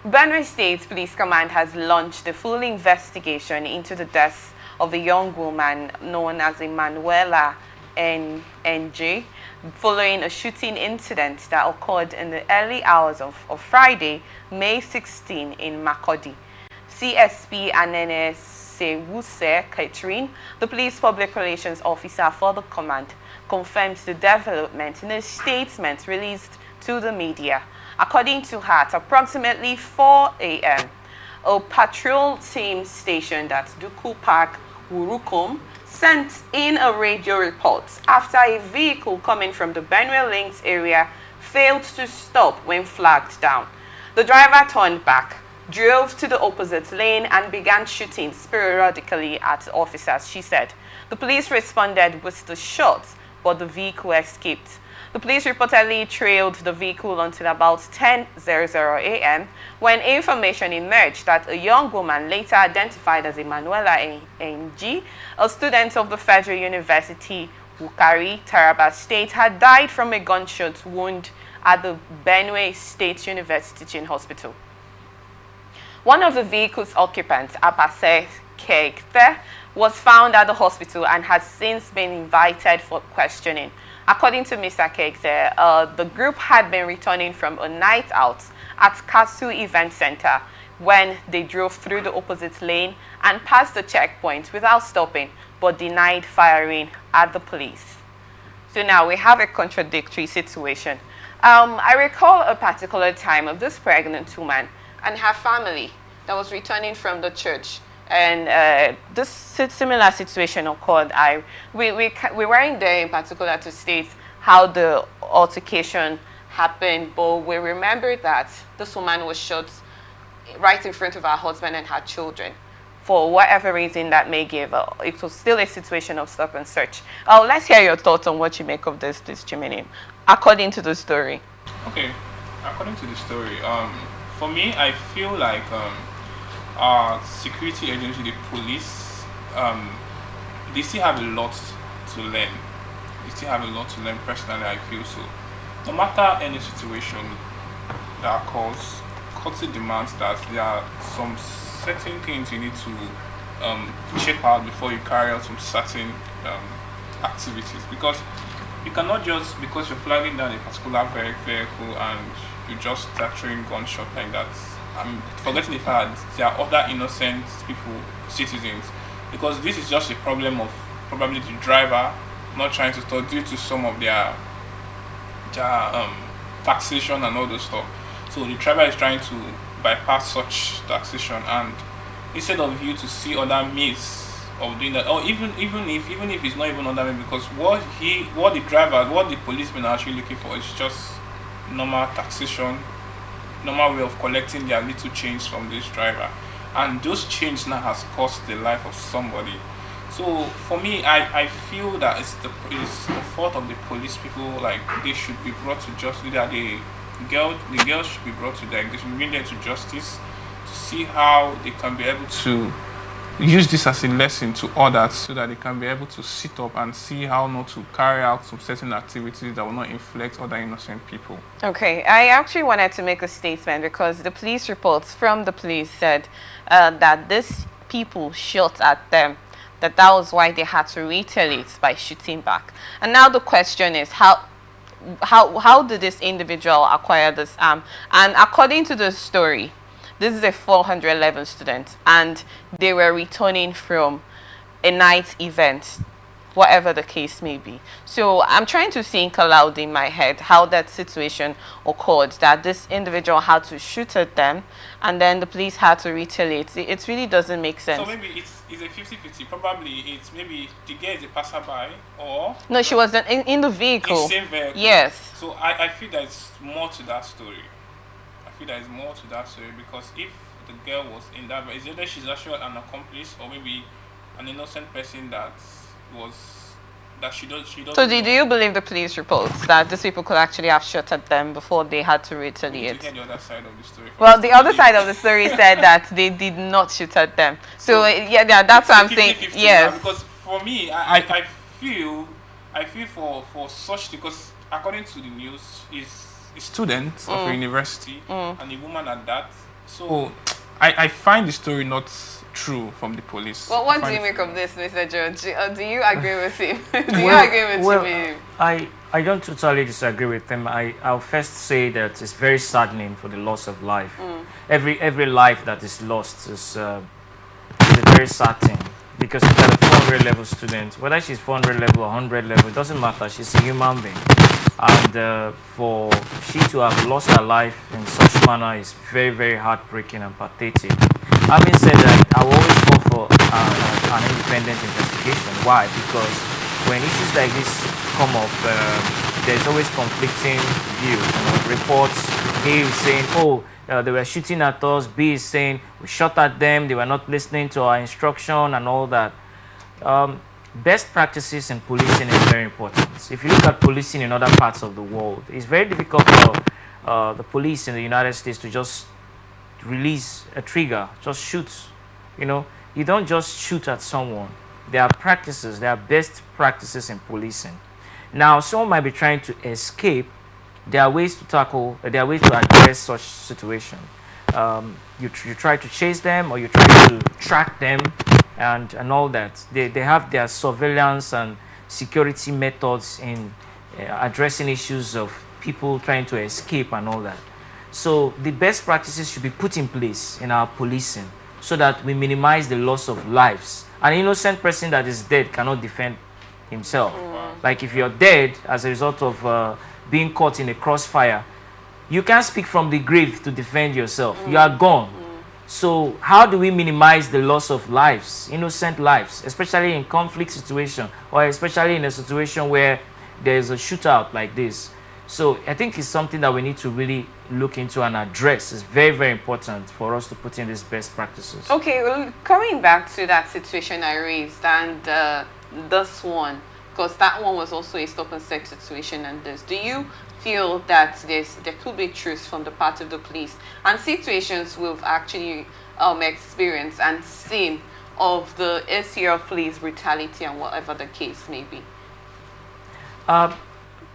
Benue State Police Command has launched a full investigation into the death of a young woman known as Emmanuel Ahenjir following a shooting incident that occurred in the early hours of Friday, May 16 in Makurdi. CSP Anene Sewuse Catherine, the police public relations officer for the command, confirmed the development in a statement released to the media. According to her, at approximately 4 a.m., a patrol team stationed at Duku Park, Wurukum, sent in a radio report after a vehicle coming from the Benue Links area failed to stop when flagged down. The driver turned back, drove to the opposite lane and began shooting sporadically at officers, she said. The police responded with the shots, but the vehicle escaped. The police reportedly trailed the vehicle until about 10:00 a.m. when information emerged that a young woman, later identified as Emmanuel Ahenjir, a student of the Federal University, Wukari, Taraba State, had died from a gunshot wound at the Benue State University Teaching Hospital. One of the vehicle's occupants, Apase Kekte, was found at the hospital and has since been invited for questioning. According to Mr. Kekte, the group had been returning from a night out at Kasu Event Center when they drove through the opposite lane and passed the checkpoint without stopping, but denied firing at the police. So now we have a contradictory situation. I recall a particular time of this pregnant woman and her family that was returning from the church, and this similar situation occurred. We weren't there in particular to state how the altercation happened, but we remember that this woman was shot right in front of her husband and her children. For whatever reason that may give, it was still a situation of stop and search. Let's hear your thoughts on what you make of this Chimene, according to the story. Okay, according to the story, for me, I feel like our security agency, the police, they still have a lot to learn. They still have a lot to learn. Personally, I feel so. No matter any situation that occurs, courtesy demands that there are some certain things you need to check out before you carry out some certain activities. Because you cannot just, because you're flagging down a particular vehicle and you just start throwing gunshot like that. I'm forgetting the fact that there are other innocent people, citizens, because this is just a problem of probably the driver not trying to stop due to some of their taxation and all those stuff. So the driver is trying to bypass such taxation, and instead of you to see other means of doing that, or even if it's not even other means, because what the policemen are actually looking for is just normal taxation, normal way of collecting their little change from this driver, and those change now has cost the life of somebody. So for me, I feel that it's the fault of the police people. Like, they should be brought to justice. That the girl should be brought to they should bring them to justice to see how they can be able to use this as a lesson to others, so that they can be able to sit up and see how not to carry out some certain activities that will not inflict other innocent people. Okay, I actually wanted to make a statement because the police reports from the police said that these people shot at them, that was why they had to retaliate by shooting back. And now the question is, how did this individual acquire this arm? And according to the story, this is a 411 student, and they were returning from a night event, whatever the case may be. So I'm trying to think aloud in my head how that situation occurred, that this individual had to shoot at them, and then the police had to retaliate. It really doesn't make sense. So maybe it's a 50-50. Probably it's maybe the girl is a passerby, or... No, she was in the vehicle. In the same vehicle. Yes. So I feel there's more to that story. There is more to that story, because if the girl was in that, is either she's actually an accomplice or maybe an innocent person she does. So do you believe the police reports that these people could actually have shot at them before they had to retaliate? You hear the other side of the story. Well, the other side of the story said that they did not shoot at them. So yeah, that's what I'm saying. Yes. Because for me, I feel for such, because according to the news, is a student of a university and a woman at that, So, I find the story not true from the police. Well, what do you make of this, Mr. George? Do you agree with him? Do you agree with him? I don't totally disagree with him. I'll first say that it's very saddening for the loss of life. Every life that is lost is a very sad thing, because if you're a 400 level student, whether she's 400 level or 100 level, it doesn't matter. She's a human being, and for she to have lost her life in such manner is very, very heartbreaking and pathetic. Having said that, I will always call for an independent investigation. Why? Because when issues like this come up, there's always conflicting views. Reports, A is saying, oh, they were shooting at us. B is saying, we shot at them. They were not listening to our instruction and all that. Best practices in policing is very important. If you look at policing in other parts of the world, it's very difficult for the police in the United States to just release a trigger, just shoot. You don't just shoot at someone. There are practices, there are best practices in policing. Now, someone might be trying to escape. There are ways to tackle, there are ways to address such situation. You try to chase them, or you try to track them and all that. They have their surveillance and security methods in addressing issues of people trying to escape and all that. So the best practices should be put in place in our policing so that we minimize the loss of lives. An innocent person that is dead cannot defend himself. Like if you're dead as a result of being caught in a crossfire, you can't speak from the grave to defend yourself. You are gone. So how do we minimize the loss of lives, innocent lives, especially in conflict situation, or especially in a situation where there's a shootout like this? So I think it's something that we need to really look into and address. It's very, very important for us to put in these best practices. Okay, well, coming back to that situation I raised and this one, because that one was also a stop and search situation, and this, do you feel that there could be truth from the part of the police and situations we've actually experienced and seen of the issue of police brutality and whatever the case may be?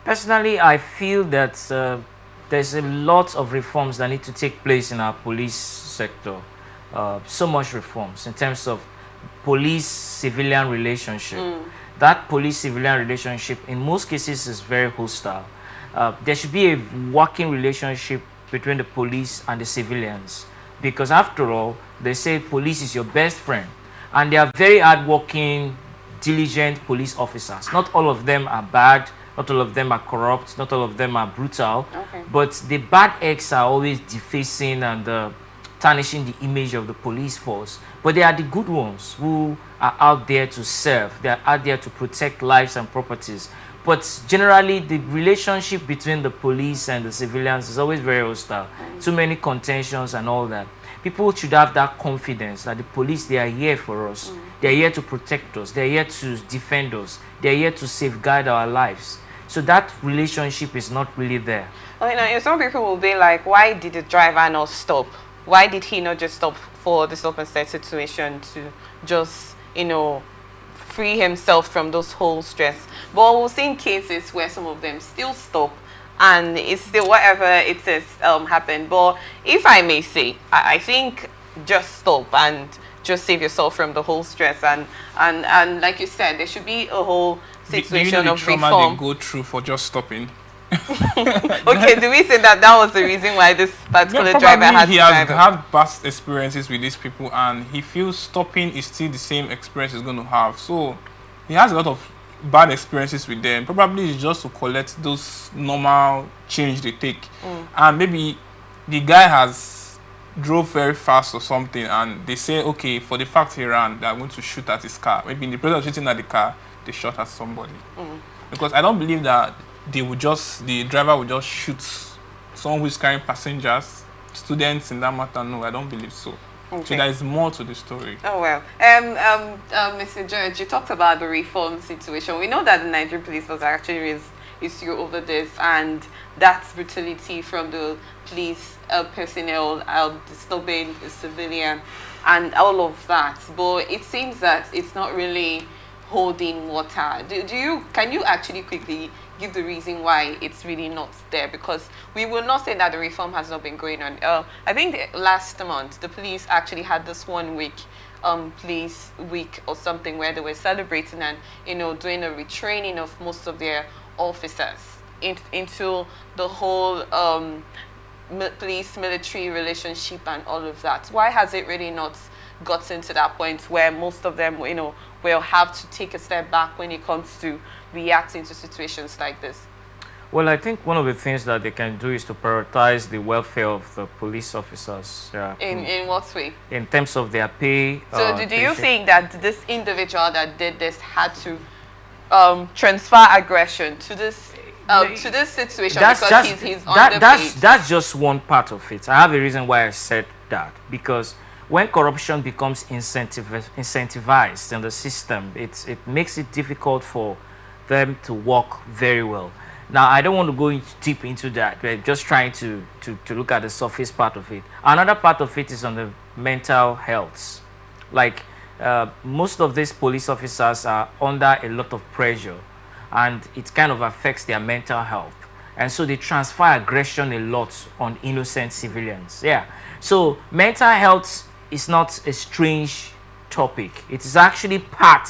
Personally, I feel that there's a lot of reforms that need to take place in our police sector. So much reforms in terms of police-civilian relationship. That police-civilian relationship, in most cases, is very hostile. There should be a working relationship between the police and the civilians, because after all, they say police is your best friend, and they are very hardworking, diligent police officers. Not all of them are bad. Not all of them are corrupt. Not all of them are brutal. But the bad eggs are always defacing and tarnishing the image of the police force. But they are the good ones who are out there to serve. They are out there to protect lives and properties. But generally, the relationship between the police and the civilians is always very hostile. Too many contentions and all that. People should have that confidence that the police, they are here for us. They are here to protect us. They are here to defend us. They are here to safeguard our lives. So that relationship is not really there. Well, some people will be like, why did the driver not stop? Why did he not just stop for the stop and search situation to just, free himself from those whole stress? But we've seen cases where some of them still stop and it's still whatever it is happened. But if I may say, I think just stop and just save yourself from the whole stress, and like you said, there should be a whole situation of reform. Trauma they go through for just stopping. Okay, do we say that was the reason why this particular driver had to drive? He has had past experiences with these people, and he feels stopping is still the same experience he's going to have. So he has a lot of bad experiences with them. Probably it's just to collect those normal change they take, and maybe the guy has drove very fast or something, and they say, okay, for the fact he ran, they are going to shoot at his car. Maybe in the process of shooting at the car, they shot at somebody. Because I don't believe that the driver would just shoot someone who is carrying passengers, students in that matter. No, I don't believe so. Okay. So there is more to the story. Oh, well. Mr. George, you talked about the reform situation. We know that the Nigerian police was actually raised issue over this, and that's brutality from the police personnel disturbing the civilian and all of that. But it seems that it's not really holding water. Can you actually quickly give the reason why it's really not there? Because we will not say that the reform has not been going on. I think last month the police actually had this 1 week police week or something where they were celebrating and doing a retraining of most of their officers into the whole police military relationship and all of that. Why has it really not gotten to that point where most of them will have to take a step back when it comes to reacting to situations like this? Well, I think one of the things that they can do is to prioritize the welfare of the police officers. In what way? In terms of their pay. So do you think that this individual that did this had to transfer aggression to this situation because he's underpaid? That's just one part of it. I have a reason why I said that, because when corruption becomes incentivized in the system, it makes it difficult for them to work very well. Now, I don't want to go deep into that. We're just trying to look at the surface part of it. Another part of it is on the mental health. Like, most of these police officers are under a lot of pressure, and it kind of affects their mental health. And so they transfer aggression a lot on innocent civilians. Yeah. So mental health is not a strange topic. It is actually part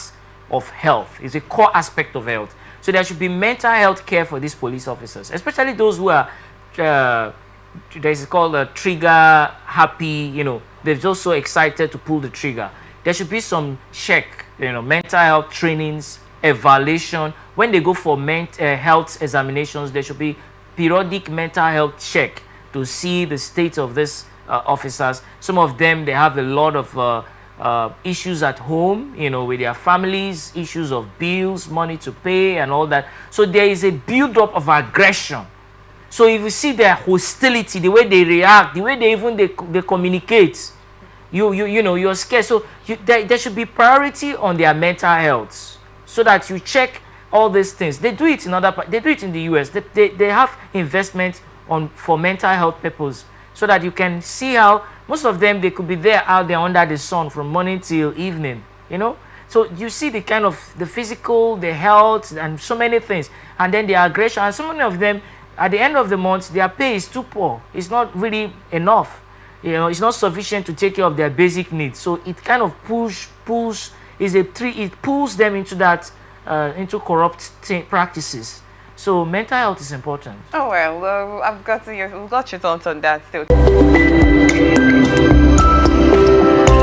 of health. It's a core aspect of health. So there should be mental health care for these police officers, especially those who are, there's called a trigger happy, they're just so excited to pull the trigger. There should be some check, mental health trainings, evaluation. When they go for health examinations, there should be periodic mental health check to see the state of these officers. Some of them, they have a lot of issues at home, with their families, issues of bills, money to pay and all that. So there is a build-up of aggression. So if you see their hostility, the way they react, the way they communicate, you're scared. So there should be priority on their mental health, so that you check all these things. They do it in they do it in the US. They have investment for mental health purposes, so that you can see how most of them, they could be out there under the sun from morning till evening, So you see the kind of the physical, the health, and so many things. And then the aggression. And so many of them, at the end of the month, their pay is too poor. It's not really enough. It's not sufficient to take care of their basic needs. So it kind of it pulls them into that, into corrupt practices. So mental health is important. Oh well, we've got your thoughts on that still.